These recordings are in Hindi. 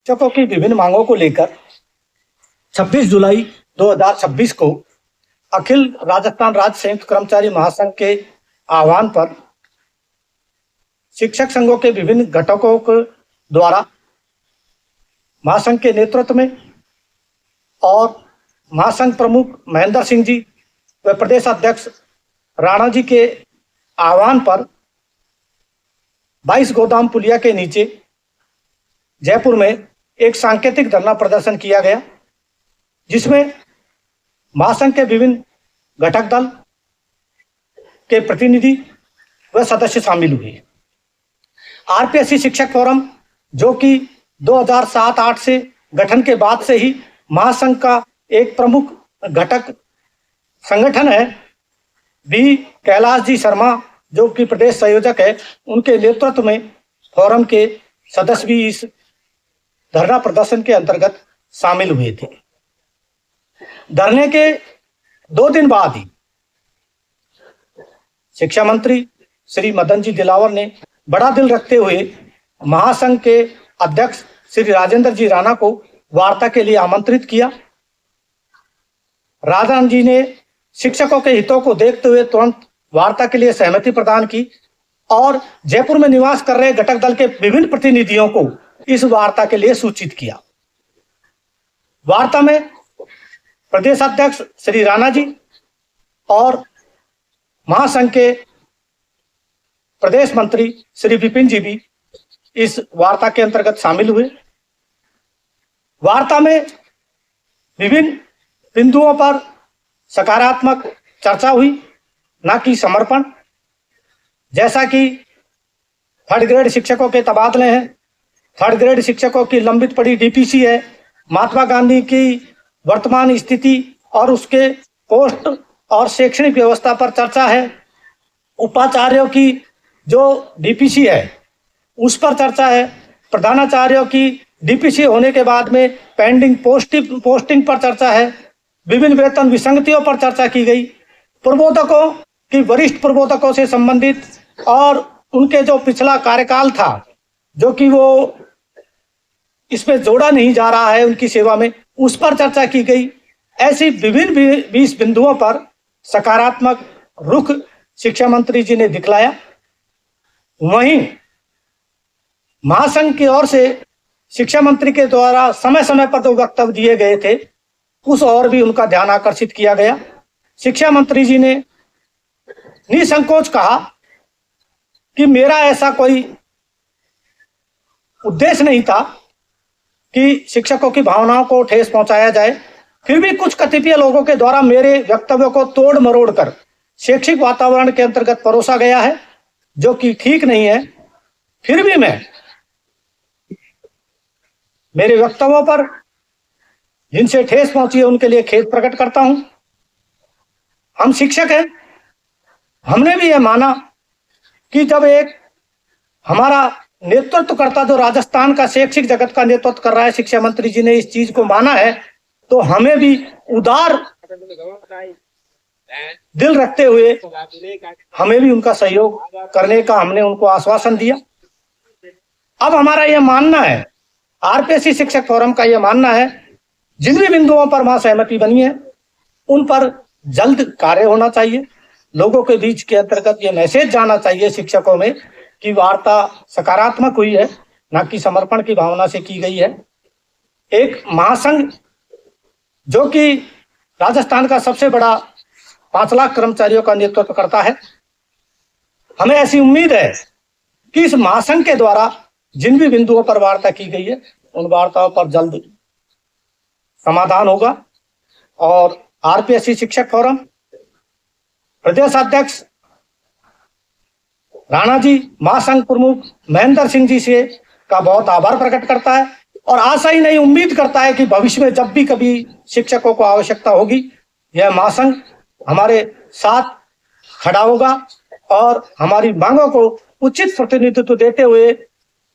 शिक्षकों की विभिन्न मांगों को लेकर 26 जुलाई 2026 को अखिल राजस्थान राज्य संयुक्त कर्मचारी महासंघ के आह्वान पर शिक्षक संघों के विभिन्न घटकों के द्वारा महासंघ के नेतृत्व में और महासंघ प्रमुख महेंद्र सिंह जी व प्रदेश अध्यक्ष राणा जी के आह्वान पर 22 गोदाम पुलिया के नीचे जयपुर में एक सांकेतिक धरना प्रदर्शन किया गया, जिसमें महासंघ के विभिन्न घटक दल के प्रतिनिधि व सदस्य शामिल हुए। आरपीएससी शिक्षक फोरम, जो कि 2007-8 से गठन के बाद से ही महासंघ का एक प्रमुख घटक संगठन है, बी कैलाश जी शर्मा जो कि प्रदेश संयोजक है, उनके नेतृत्व में फोरम के सदस्य भी इस धरना प्रदर्शन के अंतर्गत शामिल हुए थे। धरने के 2 दिन बाद ही शिक्षा मंत्री श्री मदन जी दिलावर ने बड़ा दिल रखते हुए महासंघ के अध्यक्ष श्री राजेंद्र जी राणा को वार्ता के लिए आमंत्रित किया। राजन जी ने शिक्षकों के हितों को देखते हुए तुरंत वार्ता के लिए सहमति प्रदान की और जयपुर में निवास कर रहे घटक दल के विभिन्न प्रतिनिधियों को इस वार्ता के लिए सूचित किया। वार्ता में प्रदेश अध्यक्ष श्री राणा जी और महासंघ के प्रदेश मंत्री श्री विपिन जी भी इस वार्ता के अंतर्गत शामिल हुए। वार्ता में विभिन्न बिंदुओं पर सकारात्मक चर्चा हुई, न कि समर्पण। जैसा कि 3rd ग्रेड शिक्षकों के तबादले हैं, 3rd ग्रेड शिक्षकों की लंबित पड़ी डीपीसी है, महात्मा गांधी की वर्तमान स्थिति और उसके पोस्ट और शैक्षणिक व्यवस्था पर चर्चा है, उपाचार्यों की जो डीपीसी है उस पर चर्चा है, प्रधानाचार्यों की डीपीसी होने के बाद में पेंडिंग पोस्टिंग पर चर्चा है, विभिन्न वेतन विसंगतियों पर चर्चा की गई, प्रबोधकों की वरिष्ठ प्रबोधकों से संबंधित और उनके जो पिछला कार्यकाल था जो कि वो इसमें जोड़ा नहीं जा रहा है उनकी सेवा में, उस पर चर्चा की गई। ऐसी विभिन्न 20 बिंदुओं पर सकारात्मक रुख शिक्षा मंत्री जी ने दिखलाया। वहीं महासंघ की ओर से शिक्षा मंत्री के द्वारा समय समय पर जो वक्तव्य दिए गए थे उस ओर भी उनका ध्यान आकर्षित किया गया। शिक्षा मंत्री जी ने निसंकोच कहा कि मेरा ऐसा कोई उद्देश्य नहीं था कि शिक्षकों की भावनाओं को ठेस पहुंचाया जाए, फिर भी कुछ कतिपय लोगों के द्वारा मेरे वक्तव्यों को तोड़ मरोड़ कर शैक्षिक वातावरण के अंतर्गत परोसा गया है, जो कि ठीक नहीं है। फिर भी मैं मेरे वक्तव्यों पर जिनसे ठेस पहुंची है उनके लिए खेद प्रकट करता हूं। हम शिक्षक हैं, हमने भी यह माना कि जब एक हमारा नेतृत्व करता जो राजस्थान का शैक्षिक जगत का नेतृत्व कर रहा है, शिक्षा मंत्री जी ने इस चीज को माना है, तो हमें भी उदार दिल रखते हुए हमें भी उनका सहयोग करने का हमने उनको आश्वासन दिया। अब हमारा यह मानना है, आरपीएससी शिक्षक फोरम का यह मानना है, जिन भी बिंदुओं पर वहां सहमति बनी है उन पर जल्द कार्य होना चाहिए। लोगों के बीच के अंतर्गत यह मैसेज जाना चाहिए शिक्षकों में कि वार्ता सकारात्मक हुई है, न कि समर्पण की भावना से की गई है। एक महासंघ जो कि राजस्थान का सबसे बड़ा 5 लाख कर्मचारियों का नेतृत्व करता है, हमें ऐसी उम्मीद है कि इस महासंघ के द्वारा जिन भी बिंदुओं पर वार्ता की गई है उन वार्ताओं पर जल्द समाधान होगा और आरपीएससी शिक्षक फोरम प्रदेश अध्यक्ष राणा जी, महासंघ प्रमुख महेंद्र सिंह जी से का बहुत आभार प्रकट करता है और आशा ही नहीं उम्मीद करता है कि भविष्य में जब भी कभी शिक्षकों को आवश्यकता होगी यह महासंघ हमारे साथ खड़ा होगा और हमारी मांगों को उचित प्रतिनिधित्व देते हुए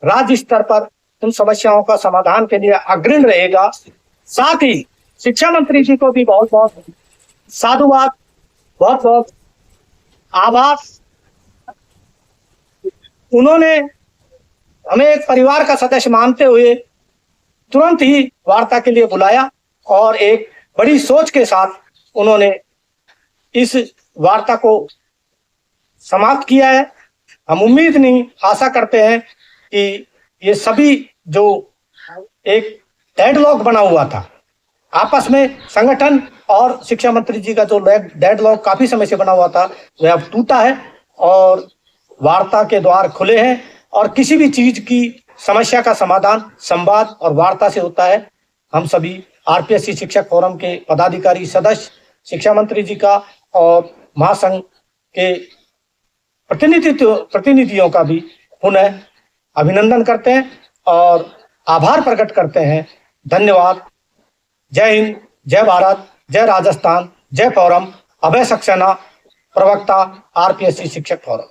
राज्य स्तर पर उन समस्याओं का समाधान के लिए अग्रणी रहेगा। साथ ही शिक्षा मंत्री जी को भी बहुत बहुत साधुवाद, बहुत बहुत आभार। उन्होंने हमें एक परिवार का सदस्य मानते हुए तुरंत ही वार्ता के लिए बुलाया और एक बड़ी सोच के साथ उन्होंने इस वार्ता को समाप्त किया है। हम उम्मीद नहीं, आशा करते हैं कि ये सभी जो एक डेडलॉक बना हुआ था आपस में, संगठन और शिक्षा मंत्री जी का जो डेडलॉक काफी समय से बना हुआ था, वह अब टूटा है और वार्ता के द्वार खुले हैं और किसी भी चीज की समस्या का समाधान संवाद और वार्ता से होता है। हम सभी आरपीएससी शिक्षक फोरम के पदाधिकारी, सदस्य, शिक्षा मंत्री जी का और महासंघ के प्रतिनिधियों का भी पुनः अभिनंदन करते हैं और आभार प्रकट करते हैं। धन्यवाद। जय हिंद, जय भारत, जय राजस्थान, जय फोरम। अभय सक्सेना, प्रवक्ता, आरपीएससी शिक्षक फोरम।